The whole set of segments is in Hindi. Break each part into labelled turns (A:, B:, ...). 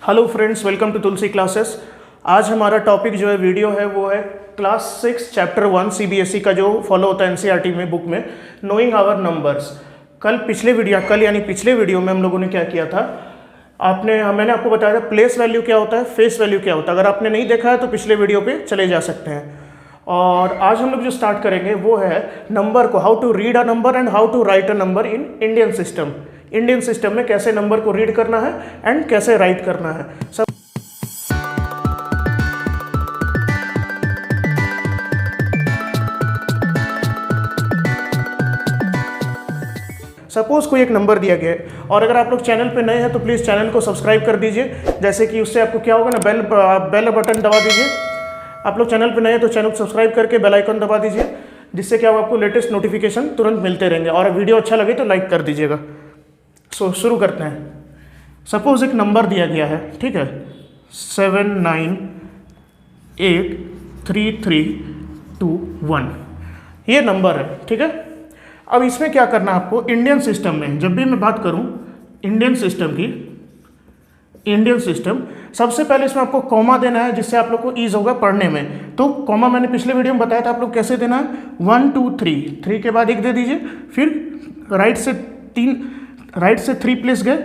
A: Hello friends, welcome to Tulsi classes. आज हमारा टॉपिक जो है वीडियो है वो है क्लास 6 चैप्टर 1 सीबीएसई का जो फॉलो होता है एनसीईआरटी में बुक में, नोइंग आवर नंबर्स। कल यानी पिछले वीडियो में हम लोगों ने क्या किया था, मैंने आपको बताया था प्लेस वैल्यू क्या होता है, फेस वैल्यू क्या होता है। अगर आपने नहीं देखा है तो पिछले वीडियो पे चले जा सकते हैं। और आज हम लोग जो स्टार्ट करेंगे वो है नंबर को, how to read a number and how to write a number in Indian system. Indian system में कैसे नंबर को रीड करना है एंड कैसे राइट करना है। सपोज कोई एक नंबर दिया गया है और अगर आप लोग चैनल पे नए हैं तो प्लीज़ चैनल को सब्सक्राइब कर दीजिए। जैसे कि उससे आपको क्या होगा ना, बेल बटन दबा दीजिए। आप लोग चैनल पे नए हैं तो चैनल को सब्सक्राइब करके बेल आइकन दबा दीजिए, जिससे क्या होगा, आपको लेटेस्ट नोटिफिकेशन तुरंत मिलते रहेंगे। और वीडियो अच्छा लगे तो लाइक कर दीजिएगा। शुरू करते हैं। सपोज एक नंबर दिया गया है, ठीक है, 798332 ये नंबर है, ठीक है। अब इसमें क्या करना है आपको, इंडियन सिस्टम में जब भी मैं बात करूं इंडियन सिस्टम, सबसे पहले इसमें आपको कॉमा देना है, जिससे आप लोग को ईज होगा पढ़ने में। तो कॉमा मैंने पिछले वीडियो में बताया था आप लोग कैसे देना है। 1 2 3 के बाद एक दे दीजिए, फिर राइट से 3 प्लेस गए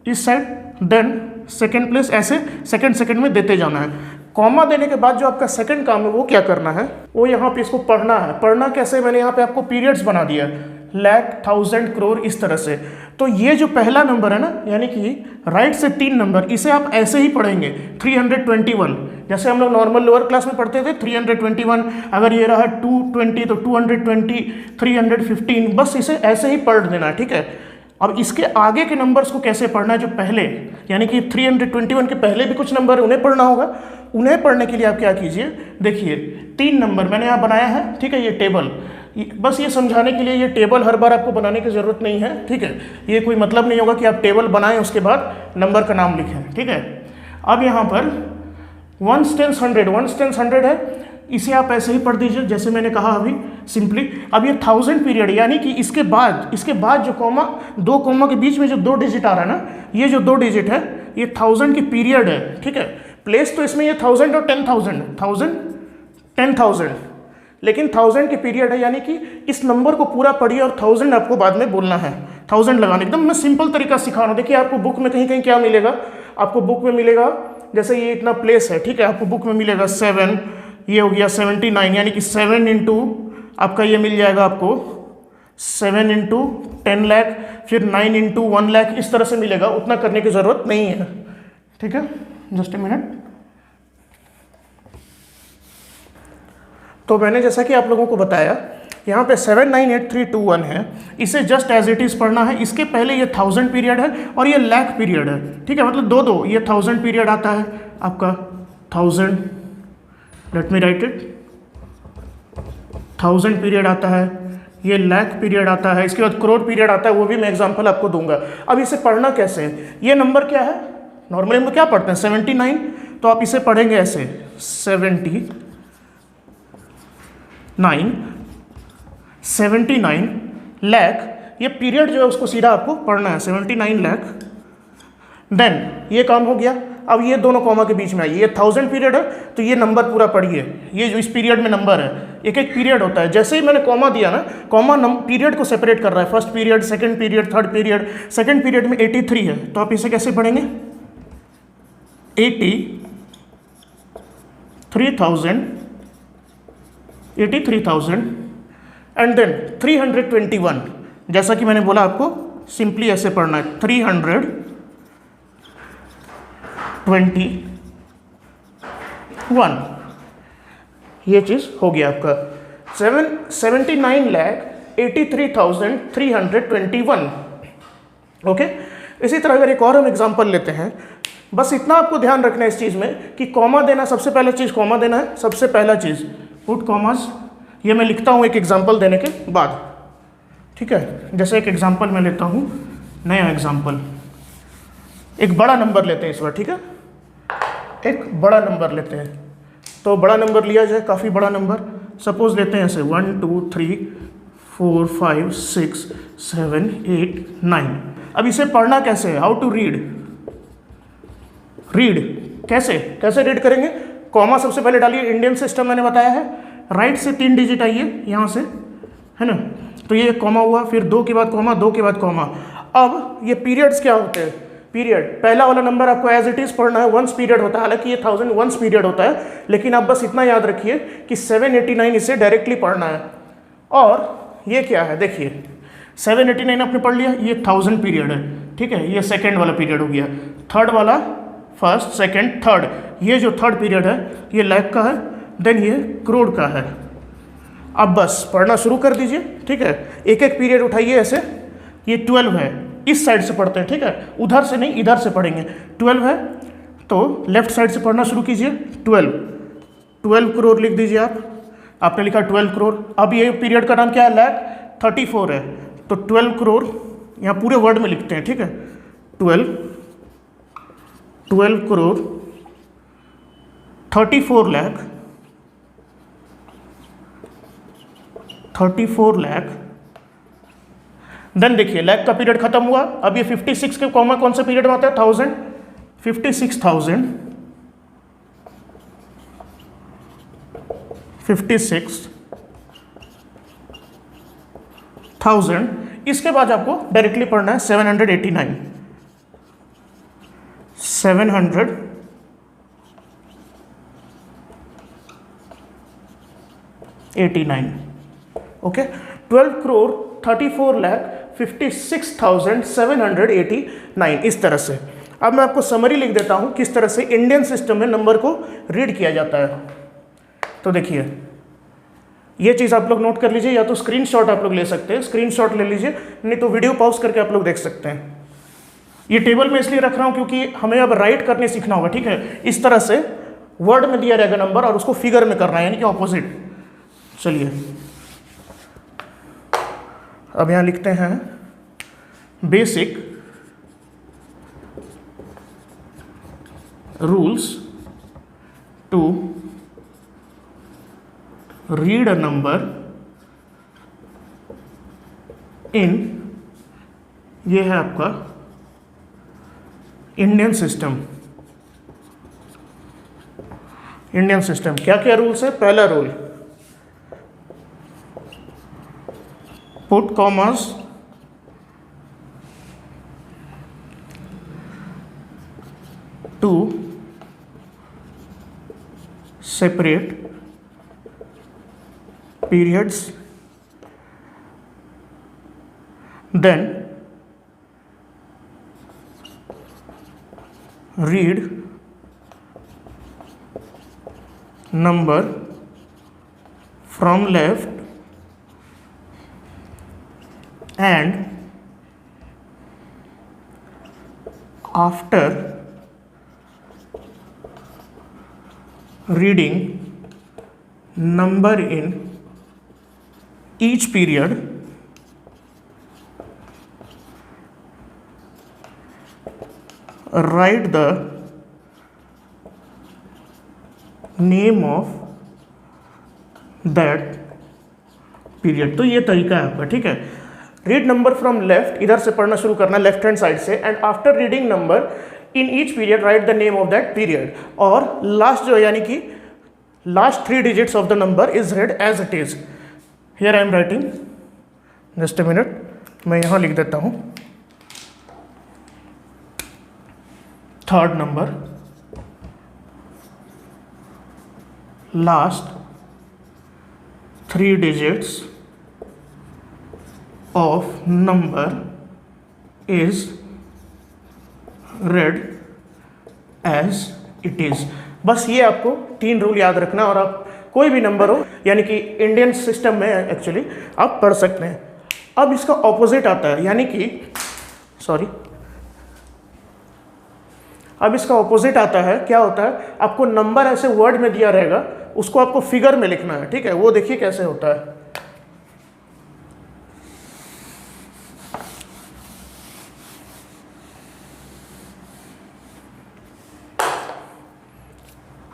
A: इस साइड, देन सेकेंड प्लेस, ऐसे सेकेंड में देते जाना है। कॉमा देने के बाद जो आपका सेकंड काम है वो क्या करना है, वो यहाँ पे इसको पढ़ना है। पढ़ना कैसे, मैंने यहाँ पे आपको पीरियड्स बना दिया, लाख, थाउजेंड, करोड़, इस तरह से। तो ये जो पहला नंबर है ना, यानी कि राइट से 3 नंबर, इसे आप ऐसे ही पढ़ेंगे 321, जैसे हम लोग नॉर्मल लोअर क्लास में पढ़ते थे 321। अगर ये रहा 220 तो 220, 315, बस इसे ऐसे ही पढ़ देना है, ठीक है। अब इसके आगे के नंबर्स को कैसे पढ़ना है, जो पहले यानी कि 321 के पहले भी कुछ नंबर उन्हें पढ़ना होगा। उन्हें पढ़ने के लिए आप क्या कीजिए, देखिए 3 नंबर मैंने यहाँ बनाया है, ठीक है। ये टेबल, बस ये समझाने के लिए, ये टेबल हर बार आपको बनाने की ज़रूरत नहीं है, ठीक है। ये कोई मतलब नहीं होगा कि आप टेबल बनाएं उसके बाद नंबर का नाम लिखें, ठीक है। अब यहाँ पर 1 10 100 है, इसे आप ऐसे ही पढ़ दीजिए जैसे मैंने कहा अभी, सिंपली। अब ये 1000 पीरियड, यानी कि इसके बाद जो कॉमा, 2 कॉमा के बीच में जो 2 डिजिट आ रहा है ना, ये जो 2 डिजिट है ये 1000 की पीरियड है, ठीक है। प्लेस तो इसमें ये 1000 और 10,000, लेकिन 1000 की पीरियड है, यानी कि इस नंबर को पूरा पढ़िए और 1000 आपको बाद में बोलना है। 1000 लगाने, एकदम मैं सिंपल तरीका सिखा रहा हूँ। देखिए आपको बुक में कहीं क्या मिलेगा, आपको बुक में मिलेगा, जैसे ये इतना प्लेस है, ठीक है, आपको बुक में मिलेगा 7, ये हो गया 79, यानी कि 7 इंटू आपका ये मिल जाएगा आपको 7 इंटू 10 लाख, फिर 9 इंटू 1 लाख, इस तरह से मिलेगा। उतना करने की ज़रूरत नहीं है, ठीक है। Just a minute. तो मैंने जैसा कि आप लोगों को बताया, यहाँ पे 798321 है, इसे जस्ट एज इट इज़ पढ़ना है। इसके पहले ये 1000 पीरियड है और ये लाख पीरियड है, ठीक है, मतलब दो, ये 1000 पीरियड आता है आपका 1000, let me right it, 1000 period आता है, ये लाख पीरियड आता है, इसके बाद करोड़ पीरियड आता है, वो भी मैं एग्जांपल आपको दूंगा। अब इसे पढ़ना कैसे है, ये नंबर क्या है, नॉर्मली हम लोग क्या पढ़ते हैं 79, तो आप इसे पढ़ेंगे ऐसे 79 लाख, ये पीरियड जो है उसको सीधा आपको पढ़ना है 79 लाख। देन ये काम हो गया। अब ये दोनों कॉमा के बीच में आइए, ये 1000 पीरियड है तो ये नंबर पूरा पढ़िए। ये जो इस पीरियड में नंबर है, एक पीरियड होता है। जैसे ही मैंने कॉमा दिया ना, कॉमा पीरियड को सेपरेट कर रहा है, first period, second period, third period. Second period में 83 है, तो आप इसे कैसे पढ़ेंगे, 83,000 एंड देन 321, जैसा कि मैंने बोला आपको सिंपली ऐसे पढ़ना है 321। ये चीज़ हो गया आपका 79,83,321। ओके। इसी तरह अगर एक और हम एग्जांपल लेते हैं, बस इतना आपको ध्यान रखना है इस चीज़ में कि कॉमा देना, सबसे पहला चीज़ कॉमा देना है, सबसे पहला चीज़ पुट कॉमास। ये मैं लिखता हूँ एक एग्जांपल देने के बाद, ठीक है। जैसे एक एग्जांपल मैं लेता हूँ, नया एग्जांपल, एक बड़ा नंबर लेते हैं इस बार, ठीक है। एक बड़ा नंबर लेते हैं, तो बड़ा नंबर लिया जाए, काफ़ी बड़ा नंबर, सपोज लेते हैं ऐसे 1 2 3 4 5 6 7 8 9। अब इसे पढ़ना कैसे है, हाउ टू रीड, रीड कैसे कैसे रीड करेंगे, कॉमा सबसे पहले डालिए, इंडियन सिस्टम मैंने बताया है, राइट से 3 डिजिट आइए यहाँ से, है ना, तो ये कॉमा हुआ, फिर 2 के बाद कॉमा, 2 के बाद कॉमा। अब ये पीरियड्स क्या होते हैं, पीरियड पहला वाला नंबर आपको एज इट इज़ पढ़ना है, वंस पीरियड होता है, हालांकि ये 1000 वंस पीरियड होता है, लेकिन आप बस इतना याद रखिए कि 789 इसे डायरेक्टली पढ़ना है। और ये क्या है, देखिए 789 आपने पढ़ लिया, ये 1000 पीरियड है, ठीक है, ये सेकेंड वाला पीरियड हो गया, थर्ड वाला फर्स्ट सेकेंड थर्ड, ये जो थर्ड पीरियड है ये लाख का है, देन ये करोड़ का है। अब बस पढ़ना शुरू कर दीजिए, ठीक है, एक एक पीरियड उठाइए ऐसे, ये 12 है, इस साइड से पढ़ते हैं, ठीक है, उधर से नहीं इधर से पढ़ेंगे, 12 है तो लेफ्ट साइड से पढ़ना शुरू कीजिए, 12 करोड़ लिख दीजिए आपने लिखा 12 करोड़। अब ये पीरियड का नाम क्या है, लाख 34 है, तो 12 करोड़ यहाँ पूरे वर्ड में लिखते हैं, ठीक है, 12 करोड़ 34 लाख। देन देखिए लाख का पीरियड खत्म हुआ, अब ये 56 के कॉमा कौन सा पीरियड में आता है, 1000, 56,000, 56,000। इसके बाद आपको डायरेक्टली पढ़ना है 789, 789, ओके, 12 करोड़ 34 लाख 56,789, इस तरह से। अब मैं आपको समरी लिख देता हूं किस तरह से इंडियन सिस्टम में नंबर को रीड किया जाता है। तो देखिए ये चीज़ आप लोग नोट कर लीजिए, या तो स्क्रीनशॉट आप लोग ले सकते हैं, स्क्रीनशॉट ले लीजिए, नहीं तो वीडियो पॉज करके आप लोग देख सकते हैं। ये टेबल में इसलिए रख रहा हूं क्योंकि हमें अब राइट करने सीखना होगा, ठीक है, इस तरह से वर्ड में दिया रहेगा नंबर और उसको फिगर में करना है, यानी कि ऑपोजिट। चलिए अब यहाँ लिखते हैं basic rules to read a number in, ये है आपका इंडियन सिस्टम। इंडियन सिस्टम क्या क्या रूल्स है, पहला rule, put commas to separate periods, then read number from left and after reading number in each period write the name of that period. तो ये तरीका है आपका, ठीक है, रीड नंबर फ्रॉम लेफ्ट, इधर से पढ़ना शुरू करना लेफ्ट हैंड साइड से, and after reading number in each period write the name of that period, और लास्ट जो यानी कि last 3 digits of the number is read as it is. Here I am writing, just a minute, मैं यहाँ लिख देता हूँ third number, last 3 digits of number is read as it is. बस ये आपको 3 रूल याद रखना, और आप कोई भी नंबर हो, यानी कि इंडियन सिस्टम में एक्चुअली आप पढ़ सकते हैं। अब इसका ऑपोजिट आता है, यानी कि अब इसका ऑपोजिट आता है, क्या होता है, आपको नंबर ऐसे वर्ड में दिया रहेगा, उसको आपको फिगर में लिखना है, ठीक है, वो देखिए कैसे होता है।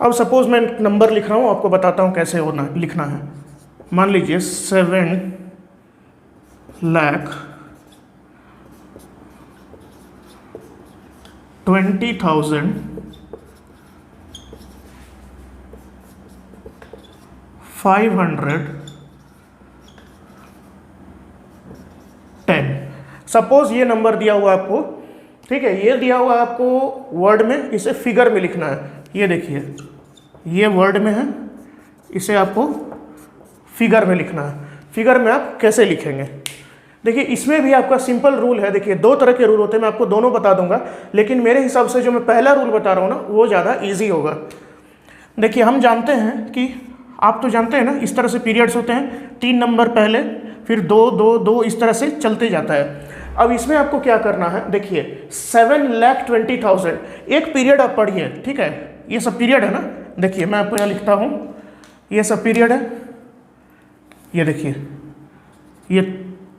A: अब सपोज मैं नंबर लिख रहा हूँ, आपको बताता हूँ कैसे होना लिखना है। मान लीजिए 7,20,000 510। सपोज ये नंबर दिया हुआ आपको, ठीक है, ये दिया हुआ आपको वर्ड में, इसे फिगर में लिखना है। ये देखिए, ये वर्ड में है, इसे आपको फिगर में लिखना है। फिगर में आप कैसे लिखेंगे? देखिए, इसमें भी आपका सिंपल रूल है। देखिए, दो तरह के रूल होते हैं, मैं आपको दोनों बता दूंगा, लेकिन मेरे हिसाब से जो मैं पहला रूल बता रहा हूँ ना, वो ज़्यादा ईजी होगा। देखिए, हम जानते हैं कि, आप तो जानते हैं ना, इस तरह से पीरियड्स होते हैं, 3 नंबर पहले, फिर 2 2 2, इस तरह से चलते जाता है। अब इसमें आपको क्या करना है, देखिए 7,20,000 एक पीरियड आप पढ़िए, ठीक है, ये सब पीरियड है ना। देखिए, मैं आपको यहाँ लिखता हूँ, ये सब पीरियड है। ये देखिए, ये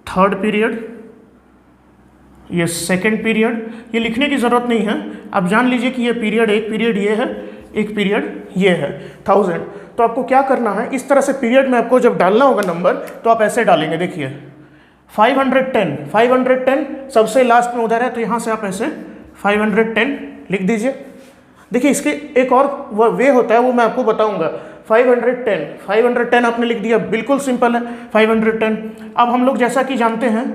A: 3rd पीरियड, ये 2nd पीरियड। ये लिखने की ज़रूरत नहीं है, आप जान लीजिए कि ये पीरियड, एक पीरियड ये है, एक पीरियड ये है, 1000। तो आपको क्या करना है, इस तरह से पीरियड में आपको जब डालना होगा नंबर, तो आप ऐसे डालेंगे। देखिए 510 सबसे लास्ट में उधर है, तो यहाँ से आप ऐसे 510 लिख दीजिए। देखिए, इसके एक और वे होता है, वो मैं आपको बताऊंगा। 510 आपने लिख दिया, बिल्कुल सिंपल है 510। अब हम लोग जैसा कि जानते हैं,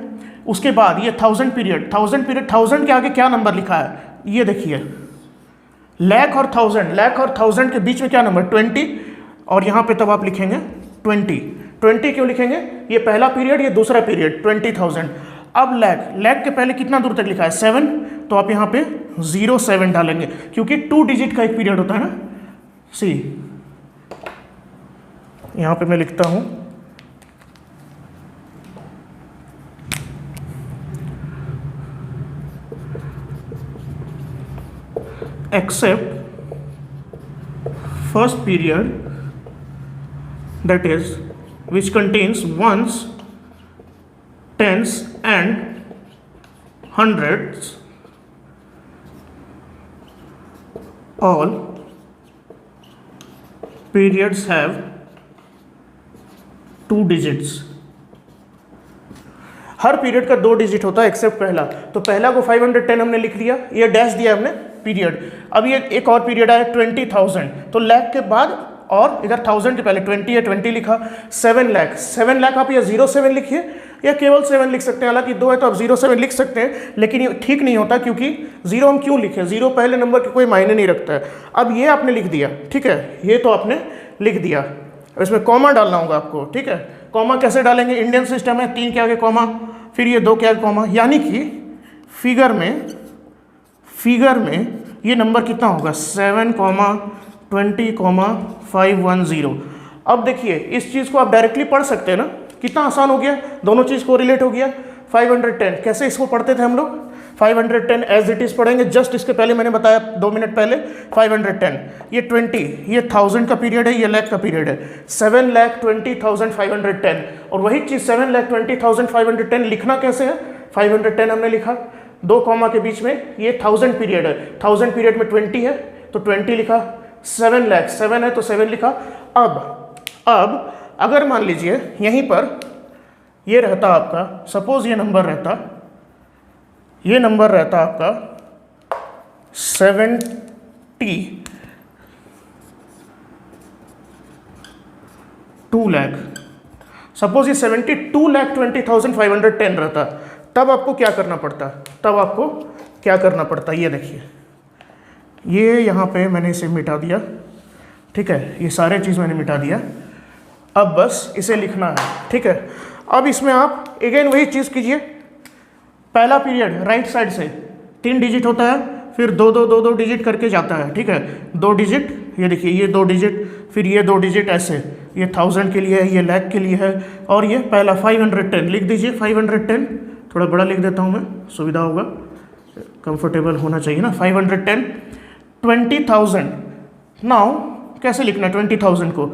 A: उसके बाद ये 1000 पीरियड, 1000 के आगे क्या नंबर लिखा है, ये देखिए, लाख और 1000 के बीच में क्या नंबर, 20, और यहाँ पे तब आप लिखेंगे 20 क्यों लिखेंगे, ये पहला पीरियड, ये दूसरा पीरियड, 20,000। अब लाख के पहले कितना दूर तक लिखा है, 7, तो आप यहाँ पे 07 डालेंगे, क्योंकि 2 डिजिट का एक पीरियड होता है ना। सी, यहाँ पे मैं लिखता हूँ, accept first period, that is which contains ones, tens and hundreds, all periods have 2 digits। Her period का 2 डिजिट होता है एक्सेप्ट पहला। तो पहला को 510 हमने लिख लिया, ये डैश दिया हमने पीरियड। अब ये एक और पीरियड आया 20,000, तो लाख के बाद और इधर 1000 के पहले 20 है, 20 लिखा। 7 लाख आप या 07 लिखिए या केवल 7 लिख सकते हैं, हालांकि 2 है तो आप 07 लिख सकते हैं, लेकिन ये ठीक नहीं होता, क्योंकि 0 हम क्यों लिखें, 0 पहले नंबर के कोई मायने नहीं रखता है। अब ये आपने लिख दिया, ठीक है, ये तो आपने लिख दिया, इसमें कॉमा डालना होगा आपको, ठीक है। कॉमा कैसे डालेंगे, इंडियन सिस्टम है, 3 के आगे कॉमा, फिर ये 2 के आगे कॉमा, यानी कि फिगर में ये नंबर कितना होगा, 7,20,510। अब देखिए, इस चीज़ को आप डायरेक्टली पढ़ सकते हैं ना, कितना आसान हो गया, दोनों चीज़ को रिलेट हो गया। 510 कैसे इसको पढ़ते थे हम लोग, 510 एज इट इज़ पढ़ेंगे, जस्ट इसके पहले मैंने बताया 2 मिनट पहले। 510, ये 20, ये 1000 का पीरियड है, ये लाख का पीरियड है, 7,20,510। और वही चीज़ 7,20,510 लिखना कैसे है, 510 हमने लिखा, 2 कॉमा के बीच में, ये 1000 पीरियड है, 1000 पीरियड में 20 है तो 20 लिखा, 7 लाख 7 है तो 7 लिखा। अब अगर मान लीजिए यहीं पर ये रहता आपका, सपोज ये नंबर रहता आपका 72 लाख, सपोज ये 72,20,510 रहता, तब आपको क्या करना पड़ता, ये देखिए, ये यहाँ पे मैंने इसे मिटा दिया, ठीक है, ये सारे चीज़ मैंने मिटा दिया। अब बस इसे लिखना है, ठीक है। अब इसमें आप अगेन वही चीज़ कीजिए, पहला पीरियड राइट साइड से 3 डिजिट होता है, फिर 2 डिजिट करके जाता है, ठीक है, 2 डिजिट, ये देखिए ये 2 डिजिट, फिर ये 2 डिजिट ऐसे, ये 1000 के लिए है, ये लाख के लिए है, और ये पहला 510 लिख दीजिए, 510 थोड़ा बड़ा लिख देता हूँ मैं, सुविधा होगा, कंफर्टेबल होना चाहिए ना। 510, 20,000, नाउ कैसे लिखना है 20,000 को,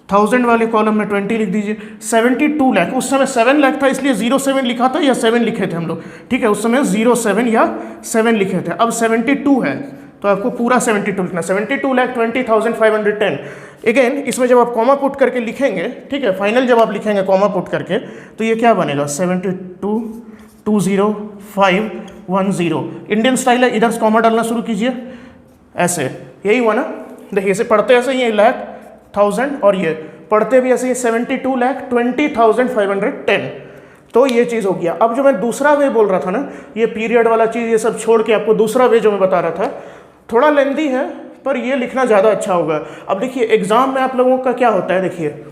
A: 1000 वाले कॉलम में 20 लिख दीजिए। 72 लाख, उस समय 7 लाख था इसलिए 07 लिखा था या 7 लिखे थे हम लोग, ठीक है, उस समय 07 या 7 लिखे थे। अब 72 है तो आपको पूरा 72 लिखना, 72,20,510। अगेन इसमें जब आप कॉमा पुट करके लिखेंगे, ठीक है, फाइनल जब आप लिखेंगे कॉमा पुट करके, तो ये क्या बनेगा, 72,20,510। इंडियन स्टाइल है, इधर से कॉमा डालना शुरू कीजिए, ऐसे, यही हुआ ना। देखिए इसे पढ़ते ऐसे, ये लाख 1000 और ये पढ़ते भी ऐसे ही 72,20,510। तो ये चीज़ हो गया। अब जो मैं दूसरा वे बोल रहा था ना, ये पीरियड वाला चीज़ ये सब छोड़ के आपको दूसरा वे जो मैं बता रहा था, थोड़ा लेंदी है पर ये लिखना ज़्यादा अच्छा होगा। अब देखिए एग्ज़ाम में आप लोगों का क्या होता है, देखिए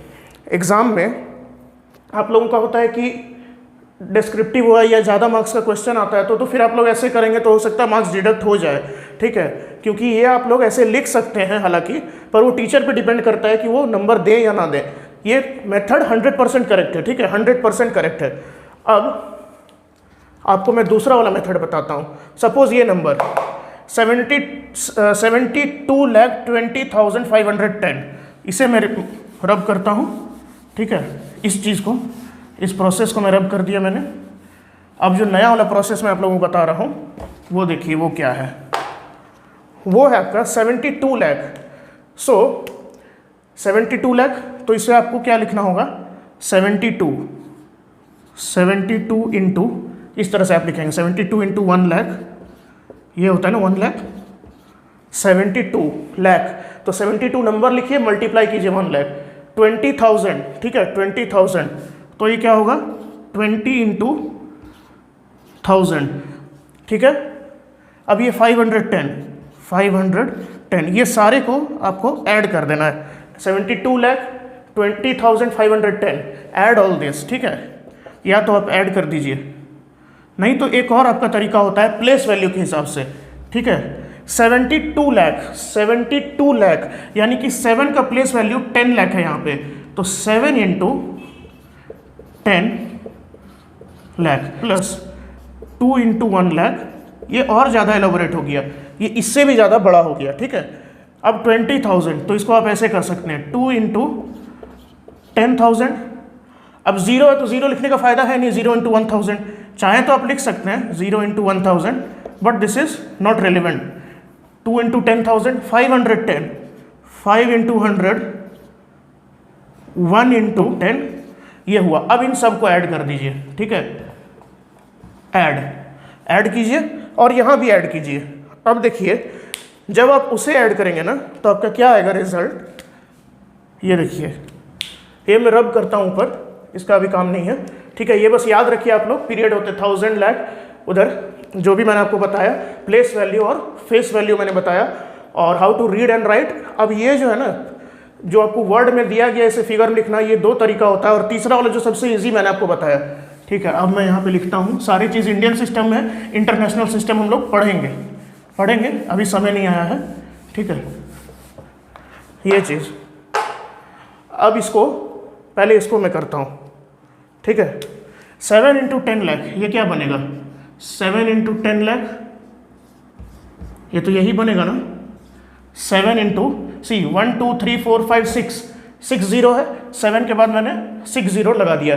A: एग्ज़ाम में आप लोगों का होता है कि डिस्क्रिप्टिव हुआ या ज़्यादा मार्क्स का क्वेश्चन आता है तो फिर आप लोग ऐसे करेंगे तो हो सकता है मार्क्स डिडक्ट हो जाए, ठीक है, क्योंकि ये आप लोग ऐसे लिख सकते हैं हालांकि, पर वो टीचर पे डिपेंड करता है कि वो नंबर दे या ना दे। ये मेथड 100% करेक्ट है, ठीक है, 100% करेक्ट है। अब आपको मैं दूसरा वाला मेथड बताता हूँ। सपोज ये नंबर 72,20,510, इसे मैं रब करता हूँ, ठीक है, इस चीज़ को, इस प्रोसेस को मैं रब कर दिया मैंने। अब जो नया वाला प्रोसेस मैं आप लोगों को बता रहा हूँ वो देखिए वो क्या है, वो है आपका 72 लाख। सो 72 लाख, तो इसे आपको क्या लिखना होगा, 72 इंटू, इस तरह से आप लिखेंगे 72 इंटू 1 लाख, ये होता है ना 1 लाख, 72 लाख, तो 72 नंबर लिखिए, मल्टीप्लाई कीजिए 1 लाख, 20,000, ठीक है, 20,000, तो ये क्या होगा 20 इंटू 1000, ठीक है। अब ये 510, ये सारे को आपको ऐड कर देना है, 72 लाख 20,510, ऐड ऑल दिस, ठीक है, या तो आप ऐड कर दीजिए, नहीं तो एक और आपका तरीका होता है प्लेस वैल्यू के हिसाब से, ठीक है। 72 लाख यानी कि 7 का प्लेस वैल्यू 10 लाख है यहाँ पे, तो 7 into 10 lakh plus 2 into 1 lakh, ये और ज़्यादा एलोबरेट हो गया, ये इससे भी ज़्यादा बड़ा हो गया, ठीक है। अब 20,000, तो इसको आप ऐसे कर सकते हैं 2 इंटू 10,000। अब 0 है तो 0 लिखने का फायदा है नहीं, 0 इंटू 1000, चाहे तो आप लिख सकते हैं 0 into 1000, but this is not relevant. 2 into 10,000 510, 5 into 100, 1 into 10, ये हुआ। अब इन सब को ऐड कर दीजिए, ठीक है, ऐड कीजिए और यहाँ भी ऐड कीजिए। अब देखिए जब आप उसे ऐड करेंगे ना तो आपका क्या आएगा रिजल्ट, ये देखिए, ये मैं रब करता हूँ ऊपर, इसका अभी काम नहीं है, ठीक है। ये बस याद रखिए आप लोग, पीरियड होते 1000 लाख, उधर जो भी मैंने आपको बताया प्लेस वैल्यू और फेस वैल्यू मैंने बताया, और how to read and write. अब ये जो है ना, जो आपको वर्ड में दिया गया ऐसे फिगर में लिखना, ये 2 तरीका होता है, और तीसरा वाला जो सबसे ईजी मैंने आपको बताया, ठीक है। अब मैं यहाँ पे लिखता हूँ, सारी चीज़ इंडियन सिस्टम में, इंटरनेशनल सिस्टम हम लोग पढ़ेंगे, अभी समय नहीं आया है, ठीक है, ये चीज़। अब इसको पहले इसको मैं करता हूँ, ठीक है। 7 इंटू 10 लाख, ये क्या बनेगा, 7 इंटू 10 लाख, ये तो यही बनेगा ना, 7 इंटू, सी 1 2 3 4 5 6 0 है, 7 के बाद मैंने 6 0 लगा दिया,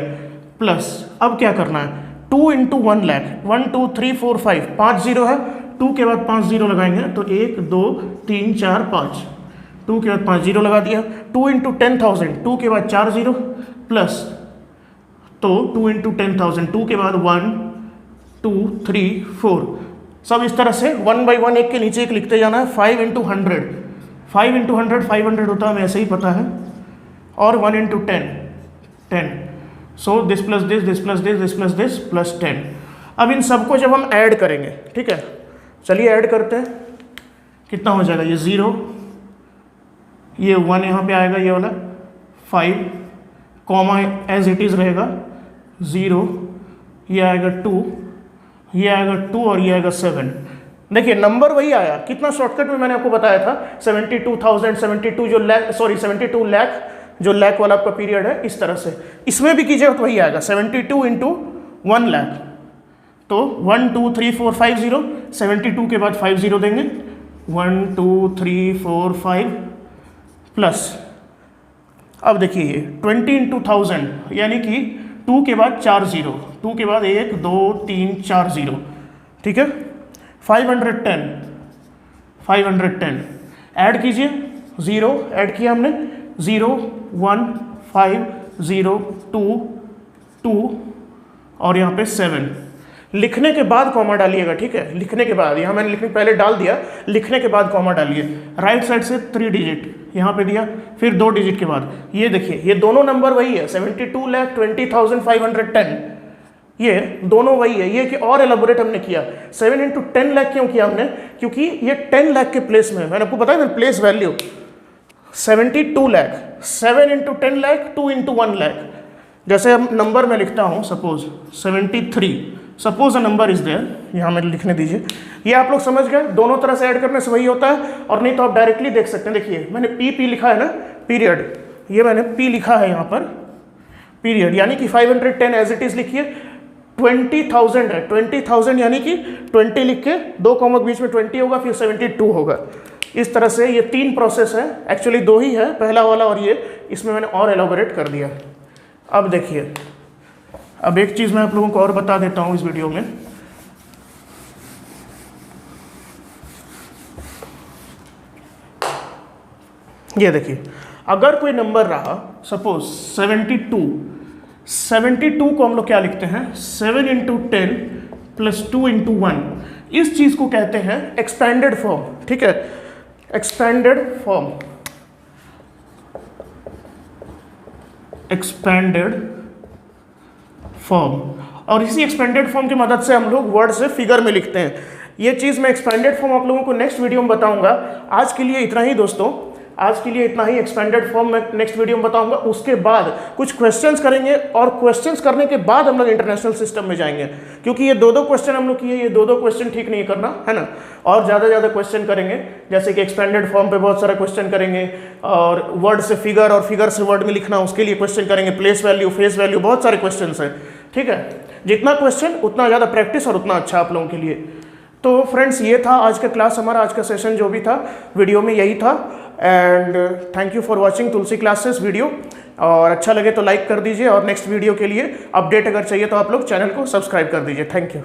A: प्लस अब क्या करना है, 2 इंटू 1 लाख, 1 2 3 4 5, 5 0 है, 2 के बाद 5 0 लगाएंगे तो 1 2 3 4 5, 2 के बाद 5 0 लगा दिया। 2 इंटू 10,000, 2 के बाद 4 0, प्लस, तो 2 इंटू 10,000, 2 के बाद 1 2 3 4, सब इस तरह से 1 बाई 1 एक के नीचे एक लिखते जाना है। 5 इंटू 100, 5 इंटू 100 500 होता है, हमें ऐसे ही पता है, और 1 into 10 10, so this plus this, this plus this, this plus this, plus 10। अब इन सबको जब हम ऐड करेंगे, ठीक है, चलिए ऐड करते हैं, कितना हो जाएगा, ये 0, ये 1 यहाँ पे आएगा, ये वाला 5, कॉमा एज इट इज़ रहेगा 0, ये आएगा 2, ये आएगा 2 और ये आएगा 7। देखिए नंबर वही आया, कितना शॉर्टकट में मैंने आपको बताया था, 72,000, 72 जो लाख, सॉरी 72 लाख जो लाख वाला आपका पीरियड है, इस तरह से इसमें भी कीजिएगा तो वही आएगा, 72 इंटू 1 लाख, तो 1 2 3 4 5 0, 72 के बाद 5 0 देंगे, 1 2 3 4 5, प्लस, अब देखिए 20 इंटू 1000 यानी कि 2 के बाद 4 0, 2 के बाद 1 2 3 4 0, ठीक है। 510 ऐड कीजिए, 0 ऐड किया हमने, 0 1 5 0 2 2 और यहाँ पे 7, लिखने के बाद कॉमा डालिएगा, ठीक है, लिखने के बाद, यहाँ मैंने लिखने पहले डाल दिया, लिखने के बाद कॉमा डालिए। राइट साइड से 3 डिजिट यहाँ पे दिया, फिर 2 डिजिट के बाद ये देखिए, ये दोनों नंबर वही है, 72,20,510, ये दोनों वही है। ये कि और एलाबोरेट हमने किया, 7 × 10 लाख क्यों किया हमने, क्योंकि ये 10 लाख के प्लेस में है, मैंने आपको बताया ना प्लेस वैल्यू 72 लाख, 7 × 10 लाख, 2 × 1 लाख। जैसे हम नंबर में लिखता हूँ, suppose 73, suppose a number is there, यहाँ मेरे लिखने दीजिए। ये आप लोग समझ गए, दोनों तरह से ऐड करने से वही होता है, और नहीं तो आप डायरेक्टली देख सकते हैं। देखिए मैंने पी लिखा है ना, पीरियड, ये मैंने पी लिखा है यहाँ पर, पीरियड, यानी कि 510 एज इट इज लिखिए, 20,000 है, 20,000 यानी कि 20 लिख के 2 कॉमा के बीच में 20 होगा, फिर 72 होगा। इस तरह से ये 3 प्रोसेस है, एक्चुअली 2 ही है, पहला वाला और ये, इसमें मैंने और एलाबोरेट कर दिया। अब देखिए, अब एक चीज़ मैं आप लोगों को और बता देता हूँ इस वीडियो में। ये देखिए, अगर कोई नंबर रहा सपोज 72 को हम लोग क्या लिखते हैं, 7 × 10 + 2 × 1, इस चीज़ को कहते हैं एक्सपेंडेड फॉर्म, ठीक है, एक्सपेंडेड फॉर्म, एक्सपेंडेड फॉर्म। और इसी एक्सपेंडेड फॉर्म की मदद से हम लोग वर्ड से फिगर में लिखते हैं। ये चीज़ मैं एक्सपेंडेड फॉर्म आप लोगों को नेक्स्ट वीडियो में बताऊंगा। आज के लिए इतना ही दोस्तों, आज के लिए इतना ही। एक्सपेंडेड फॉर्म मैं नेक्स्ट वीडियो में बताऊंगा। उसके बाद कुछ क्वेश्चंस करेंगे, और क्वेश्चंस करने के बाद हम लोग इंटरनेशनल सिस्टम में जाएंगे, क्योंकि ये 2 क्वेश्चन हम लोग किए, ये 2 क्वेश्चन ठीक नहीं करना है ना, और ज़्यादा क्वेश्चन करेंगे। जैसे कि एक्सपेंडेड फॉर्म पे बहुत सारा क्वेश्चन करेंगे, और वर्ड से फिगर और फिगर से वर्ड में लिखना, उसके लिए क्वेश्चन करेंगे, प्लेस वैल्यू, फेस वैल्यू, बहुत सारे क्वेश्चन हैं, ठीक है। जितना क्वेश्चन उतना ज़्यादा प्रैक्टिस और उतना अच्छा आप लोगों के लिए। तो फ्रेंड्स, ये था आज का क्लास हमारा, आज का सेशन जो भी था वीडियो में यही था। And thank you for watching Tulsi classes video, और अच्छा लगे तो लाइक कर दीजिए, और नेक्स्ट वीडियो के लिए अपडेट अगर चाहिए तो आप लोग चैनल को सब्सक्राइब कर दीजिए। Thank you.